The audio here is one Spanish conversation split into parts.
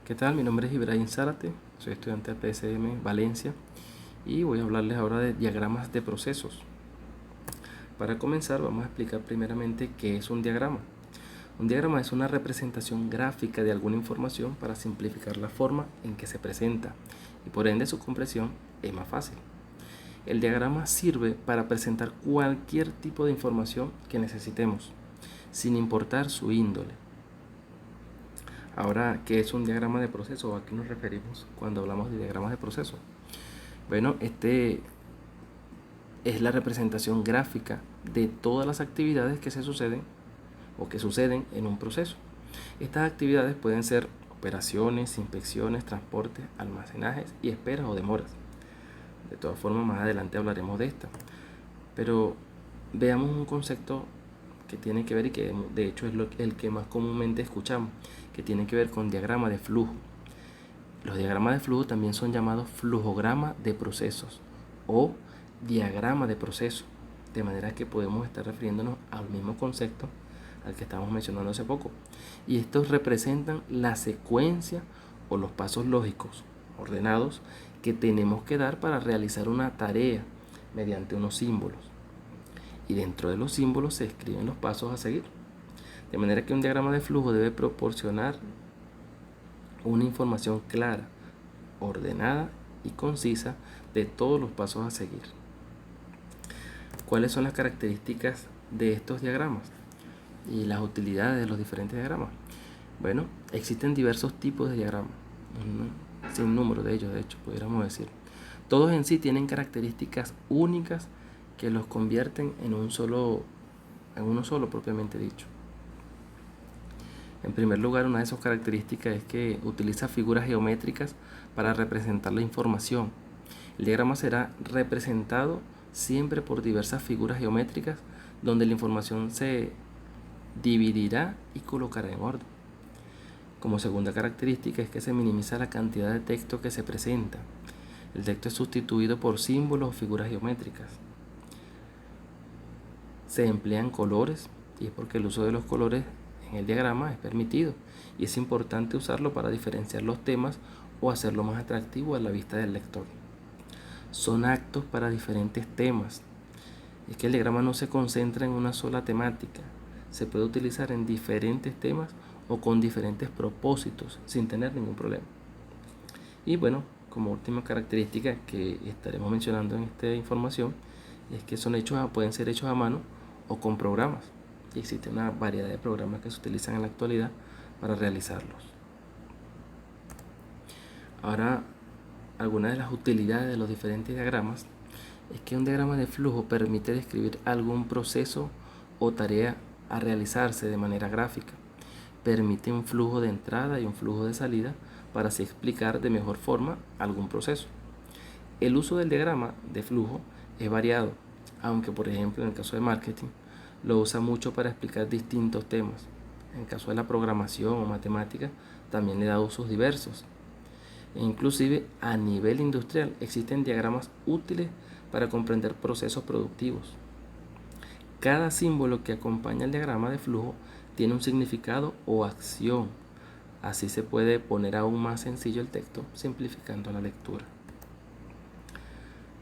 ¿Qué tal? Mi nombre es Ibrahim Zárate, soy estudiante de PSM Valencia y voy a hablarles ahora de diagramas de procesos. Para comenzar vamos a explicar primeramente qué es un diagrama. Un diagrama es una representación gráfica de alguna información para simplificar la forma en que se presenta y por ende su comprensión es más fácil. El diagrama sirve para presentar cualquier tipo de información que necesitemos, sin importar su índole. Ahora, ¿qué es un diagrama de proceso? ¿A qué nos referimos cuando hablamos de diagramas de proceso? Bueno, este es la representación gráfica de todas las actividades que se suceden o que suceden en un proceso. Estas actividades pueden ser operaciones, inspecciones, transportes, almacenajes y esperas o demoras. De todas formas, más adelante hablaremos de esta. Pero veamos un concepto que tiene que ver y que de hecho es el que más comúnmente escuchamos, que tiene que ver con diagrama de flujo. Los diagramas de flujo también son llamados flujograma de procesos o diagrama de proceso, de manera que podemos estar refiriéndonos al mismo concepto al que estábamos mencionando hace poco. Y estos representan la secuencia o los pasos lógicos ordenados que tenemos que dar para realizar una tarea mediante unos símbolos. Y dentro de los símbolos se escriben los pasos a seguir. De manera que un diagrama de flujo debe proporcionar una información clara, ordenada y concisa de todos los pasos a seguir. ¿Cuáles son las características de estos diagramas y las utilidades de los diferentes diagramas? Bueno, existen diversos tipos de diagramas, sin número de ellos, de hecho, pudiéramos decir. Todos en sí tienen características únicas que los convierten en uno solo propiamente dicho. En primer lugar, una de sus características es que utiliza figuras geométricas para representar la información. El diagrama será representado siempre por diversas figuras geométricas donde la información se dividirá y colocará en orden. Como segunda característica es que se minimiza la cantidad de texto que se presenta. El texto es sustituido por símbolos o figuras geométricas. Se emplean colores y es porque el uso de los colores en el diagrama es permitido y es importante usarlo para diferenciar los temas o hacerlo más atractivo a la vista del lector. Son actos para diferentes temas. Es que el diagrama no se concentra en una sola temática, se puede utilizar en diferentes temas o con diferentes propósitos sin tener ningún problema. Y bueno, como última característica que estaremos mencionando en esta información es que pueden ser hechos a mano o con programas. Y existe una variedad de programas que se utilizan en la actualidad para realizarlos. Ahora, algunas de las utilidades de los diferentes diagramas es que un diagrama de flujo permite describir algún proceso o tarea a realizarse de manera gráfica. Permite un flujo de entrada y un flujo de salida para así explicar de mejor forma algún proceso. El uso del diagrama de flujo es variado, aunque por ejemplo en el caso de marketing lo usa mucho para explicar distintos temas. En el caso de la programación o matemática también le da usos diversos. E inclusive a nivel industrial existen diagramas útiles para comprender procesos productivos. Cada símbolo que acompaña el diagrama de flujo tiene un significado o acción. Así se puede poner aún más sencillo el texto, simplificando la lectura.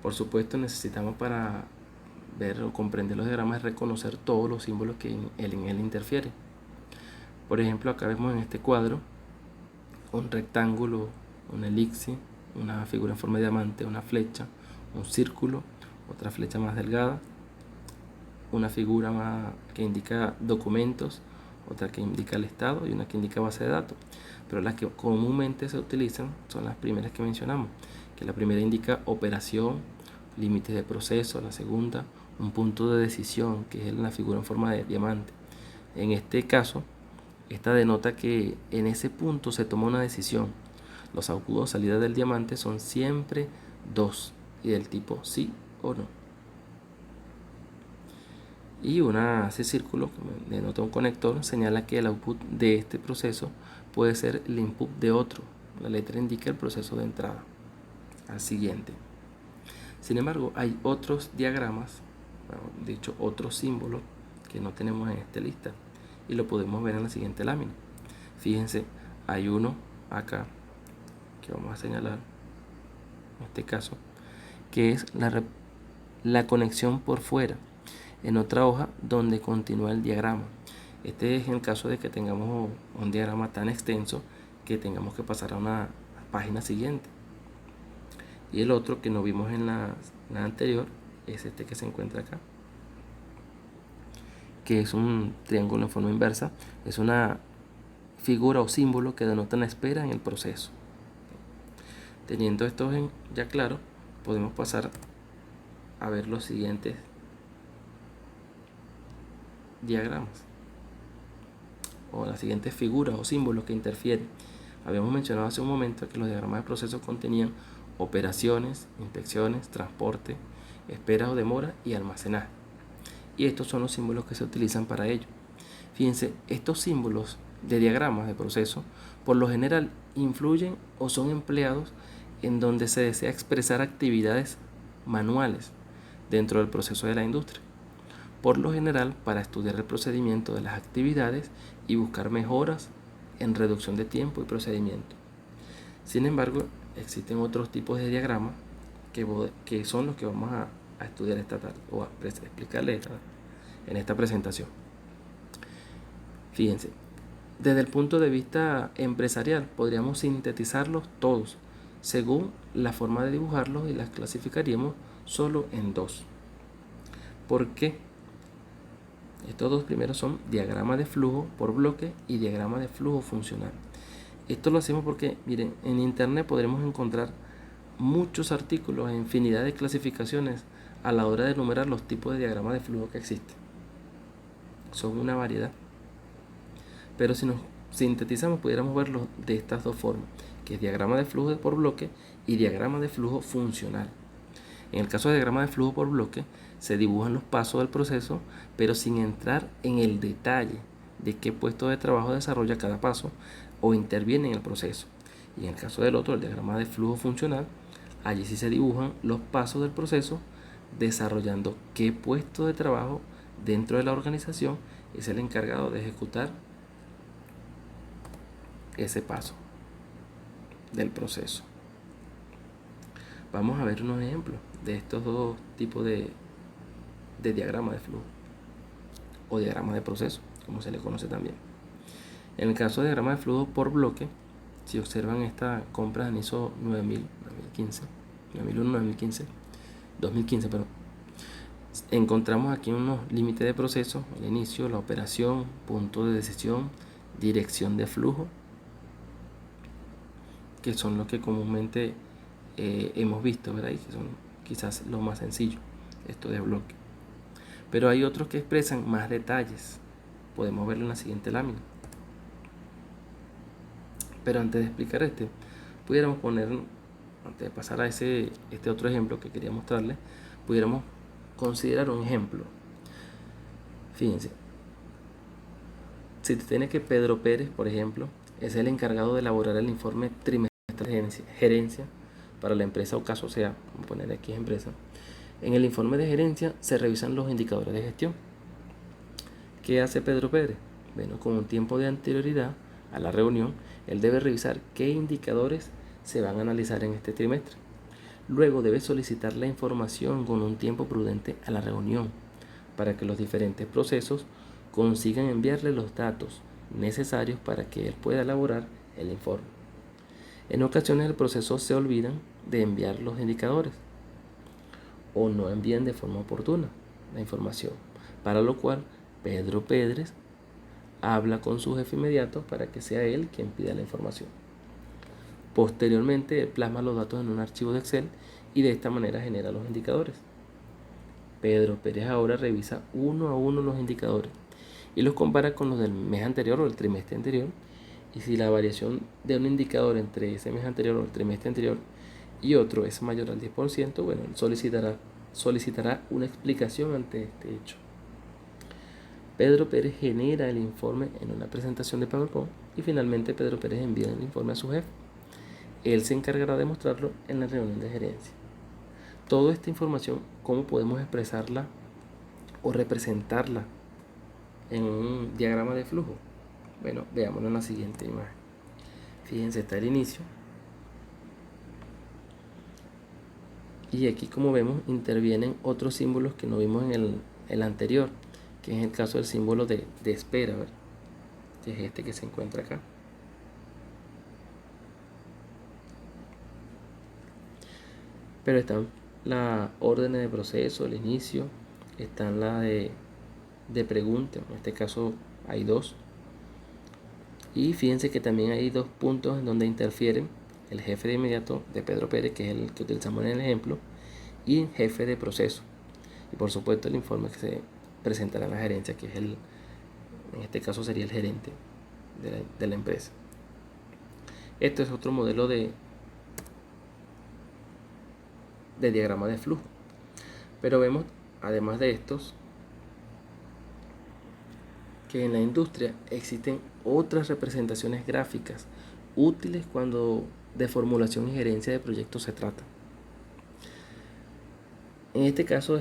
Por supuesto, necesitamos para ver o comprender los diagramas reconocer todos los símbolos que en él interfieren. Por ejemplo, acá vemos en este cuadro un rectángulo, una elipse, una figura en forma de diamante, una flecha, un círculo, otra flecha más delgada, una figura que indica documentos, otra que indica el estado y una que indica base de datos. Pero las que comúnmente se utilizan son las primeras que mencionamos, que la primera indica operación, límites de proceso, la segunda un punto de decisión, que es la figura en forma de diamante. En este caso, esta denota que en ese punto se toma una decisión. Los agudos salidas del diamante son siempre 2 y del tipo sí o no. Y ese círculo que denota un conector señala que el output de este proceso puede ser el input de otro. La letra indica el proceso de entrada al siguiente. Sin embargo, hay otros diagramas, de hecho otros símbolos que no tenemos en esta lista y lo podemos ver en la siguiente lámina. Fíjense, hay uno acá, que vamos a señalar en este caso, que es la conexión por fuera, en otra hoja donde continúa el diagrama. Este es el caso de que tengamos un diagrama tan extenso que tengamos que pasar a una página siguiente. Y el otro que no vimos en la anterior es este que se encuentra acá, que es un triángulo en forma inversa. Es una figura o símbolo que denota una espera en el proceso. Teniendo esto ya claro, podemos pasar a ver los siguientes diagramas o las siguientes figuras o símbolos que interfieren. Habíamos mencionado hace un momento que los diagramas de procesos contenían operaciones, inspecciones, transporte, espera o demora y almacenaje. Y estos son los símbolos que se utilizan para ello. Fíjense, estos símbolos de diagramas de proceso por lo general influyen o son empleados en donde se desea expresar actividades manuales dentro del proceso de la industria. Por lo general, para estudiar el procedimiento de las actividades y buscar mejoras en reducción de tiempo y procedimiento. Sin embargo, existen otros tipos de diagramas que son los que vamos a estudiar esta tarde o a explicarles en esta presentación. Fíjense, desde el punto de vista empresarial podríamos sintetizarlos todos según la forma de dibujarlos y las clasificaríamos solo en dos. ¿Por qué? Estos dos primeros son diagrama de flujo por bloque y diagrama de flujo funcional. Esto lo hacemos porque, miren, en internet podremos encontrar muchos artículos e infinidad de clasificaciones a la hora de enumerar los tipos de diagramas de flujo que existen. Son una variedad. Pero si nos sintetizamos, pudiéramos verlos de estas dos formas, que es diagrama de flujo por bloque y diagrama de flujo funcional. En el caso de diagrama de flujo por bloque, se dibujan los pasos del proceso, pero sin entrar en el detalle de qué puesto de trabajo desarrolla cada paso o interviene en el proceso. Y en el caso del otro, el diagrama de flujo funcional, allí sí se dibujan los pasos del proceso, desarrollando qué puesto de trabajo dentro de la organización es el encargado de ejecutar ese paso del proceso. Vamos a ver unos ejemplos de estos dos tipos de diagrama de flujo o diagrama de proceso, como se le conoce también. En el caso de diagrama de flujo por bloque, si observan esta compra en ISO 2015, encontramos aquí unos límites de proceso: el inicio, la operación, punto de decisión, dirección de flujo, que son los que comúnmente hemos visto, ¿verdad? Y que son quizás lo más sencillo, esto de bloque. Pero hay otros que expresan más detalles. Podemos verlo en la siguiente lámina. Pero antes de explicar pudiéramos poner, antes de pasar a este otro ejemplo que quería mostrarles, pudiéramos considerar un ejemplo. Fíjense, si se tiene que Pedro Pérez, por ejemplo, es el encargado de elaborar el informe trimestral de gerencia para la empresa o caso sea, vamos a poner aquí empresa. En el informe de gerencia se revisan los indicadores de gestión. ¿Qué hace Pedro Pérez? Bueno, con un tiempo de anterioridad a la reunión, él debe revisar qué indicadores se van a analizar en este trimestre. Luego debe solicitar la información con un tiempo prudente a la reunión para que los diferentes procesos consigan enviarle los datos necesarios para que él pueda elaborar el informe. En ocasiones el proceso se olvidan de enviar los indicadores o no envían de forma oportuna la información, para lo cual Pedro Pérez habla con su jefe inmediato para que sea él quien pida la información. Posteriormente, él plasma los datos en un archivo de Excel y de esta manera genera los indicadores. Pedro Pérez ahora revisa uno a uno los indicadores y los compara con los del mes anterior o el trimestre anterior, y si la variación de un indicador entre ese mes anterior o el trimestre anterior y otro es mayor al 10%, bueno, él solicitará una explicación ante este hecho. Pedro Pérez genera el informe en una presentación de PowerPoint y finalmente Pedro Pérez envía el informe a su jefe. Él se encargará de mostrarlo en la reunión de gerencia. Toda esta información, ¿cómo podemos expresarla o representarla en un diagrama de flujo? Bueno, veámoslo en la siguiente imagen. Fíjense, está el inicio. Y aquí, como vemos, intervienen otros símbolos que no vimos en el anterior, que es el caso del símbolo de espera, ¿verdad? Que es este que se encuentra acá. Pero están las órdenes de proceso, el inicio, están las de pregunta, en este caso hay dos. Y fíjense que también hay dos puntos en donde interfieren el jefe de inmediato de Pedro Pérez, que es el que utilizamos en el ejemplo, y el jefe de proceso. Y por supuesto el informe que se presentará en la gerencia, que es en este caso sería el gerente de la empresa. Este es otro modelo de diagrama de flujo. Pero vemos, además de estos, que en la industria existen otras representaciones gráficas útiles cuando de formulación y gerencia de proyectos se trata. En este caso,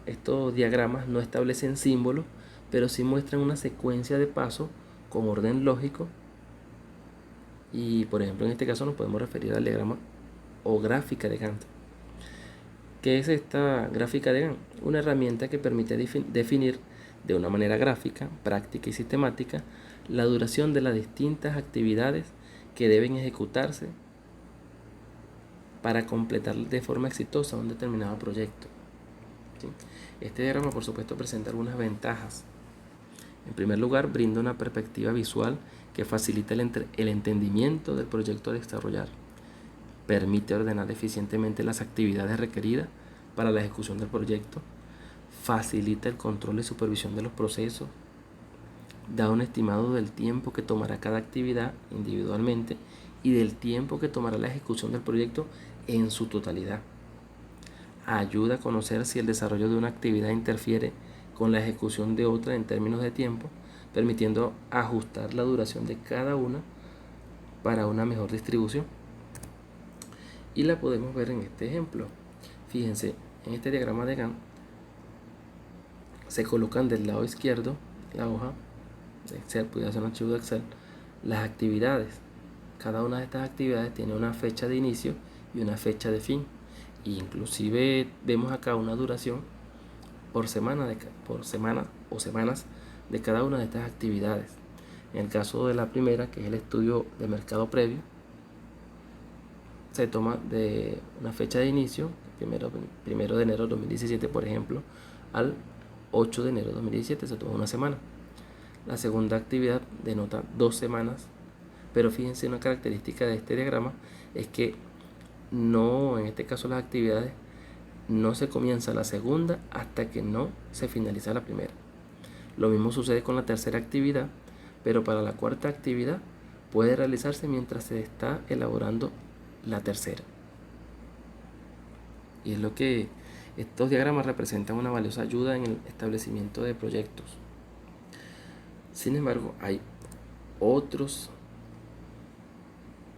estos diagramas no establecen símbolos, pero sí muestran una secuencia de pasos con orden lógico. Y por ejemplo, en este caso nos podemos referir al diagrama o gráfica de Gantt. ¿Qué es esta gráfica de Gantt? Una herramienta que permite definir de una manera gráfica, práctica y sistemática la duración de las distintas actividades que deben ejecutarse para completar de forma exitosa un determinado proyecto. ¿Sí? Este diagrama, por supuesto, presenta algunas ventajas. En primer lugar, brinda una perspectiva visual que facilita el entendimiento del proyecto a desarrollar. Permite ordenar eficientemente las actividades requeridas para la ejecución del proyecto. Facilita el control y supervisión de los procesos. Da un estimado del tiempo que tomará cada actividad individualmente y del tiempo que tomará la ejecución del proyecto en su totalidad. Ayuda a conocer si el desarrollo de una actividad interfiere con la ejecución de otra en términos de tiempo, permitiendo ajustar la duración de cada una para una mejor distribución. Y la podemos ver en este ejemplo. Fíjense, en este diagrama de Gantt se colocan del lado izquierdo la hoja de Excel, puede ser un archivo de Excel, las actividades. Cada una de estas actividades tiene una fecha de inicio y una fecha de fin. Inclusive vemos acá una duración por semana o semanas de cada una de estas actividades. En el caso de la primera, que es el estudio de mercado previo, se toma de una fecha de inicio, primero de enero de 2017, por ejemplo, al 8 de enero de 2017, se toma una semana. La segunda actividad denota 2 semanas, pero fíjense, una característica de este diagrama es que no, en este caso las actividades, no se comienza la segunda hasta que no se finaliza la primera. Lo mismo sucede con la tercera actividad, pero para la cuarta actividad puede realizarse mientras se está elaborando la tercera. Y es lo que estos diagramas representan una valiosa ayuda en el establecimiento de proyectos. Sin embargo, hay otros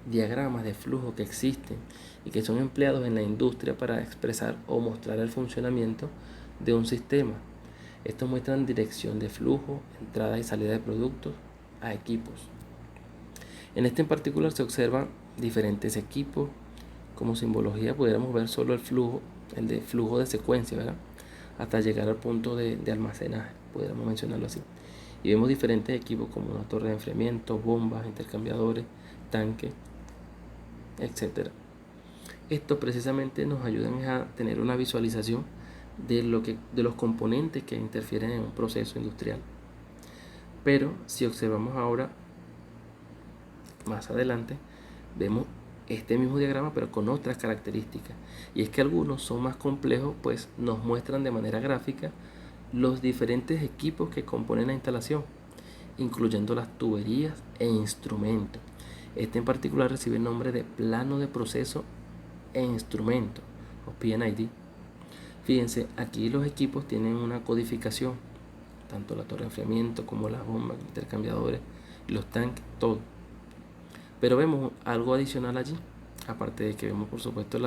diagramas de flujo que existen y que son empleados en la industria para expresar o mostrar el funcionamiento de un sistema. Estos muestran dirección de flujo, entrada y salida de productos a equipos. En este en particular se observan diferentes equipos. Como simbología pudiéramos ver solo el flujo, el de flujo de secuencia, ¿verdad? Hasta llegar al punto de almacenaje, pudiéramos mencionarlo así. Y vemos diferentes equipos como una torre de enfriamiento, bombas, intercambiadores, tanques, etc. Esto precisamente nos ayudan a tener una visualización de los componentes que interfieren en un proceso industrial. Pero si observamos ahora, más adelante, vemos este mismo diagrama pero con otras características, y es que algunos son más complejos, pues nos muestran de manera gráfica los diferentes equipos que componen la instalación, incluyendo las tuberías e instrumentos. Este en particular recibe el nombre de plano de proceso e instrumento, o P&ID. Fíjense, aquí los equipos tienen una codificación, tanto la torre de enfriamiento como las bombas, intercambiadores, los tanques, todo. Pero vemos algo adicional allí, aparte de que vemos por supuesto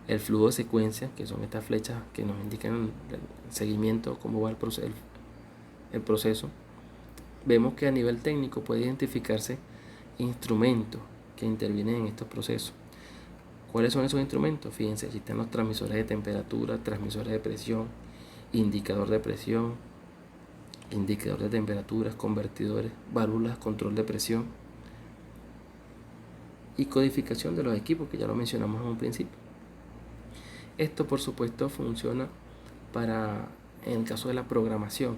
el flujo de secuencia, que son estas flechas que nos indican el seguimiento, cómo va el proceso. Vemos que a nivel técnico puede identificarse instrumentos que intervienen en estos procesos. ¿Cuáles son esos instrumentos? Fíjense, existen los transmisores de temperatura, transmisores de presión, indicador de presión, indicador de temperaturas, convertidores, válvulas, control de presión y codificación de los equipos, que ya lo mencionamos en un principio. Esto, por supuesto, funciona en el caso de la programación.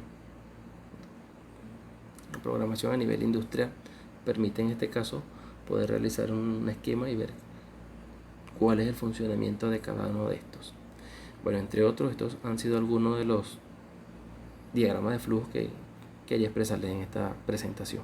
La programación a nivel industrial permite en este caso poder realizar un esquema y ver cuál es el funcionamiento de cada uno de estos. Bueno, entre otros, estos han sido algunos de los diagramas de flujo que quería expresarles en esta presentación.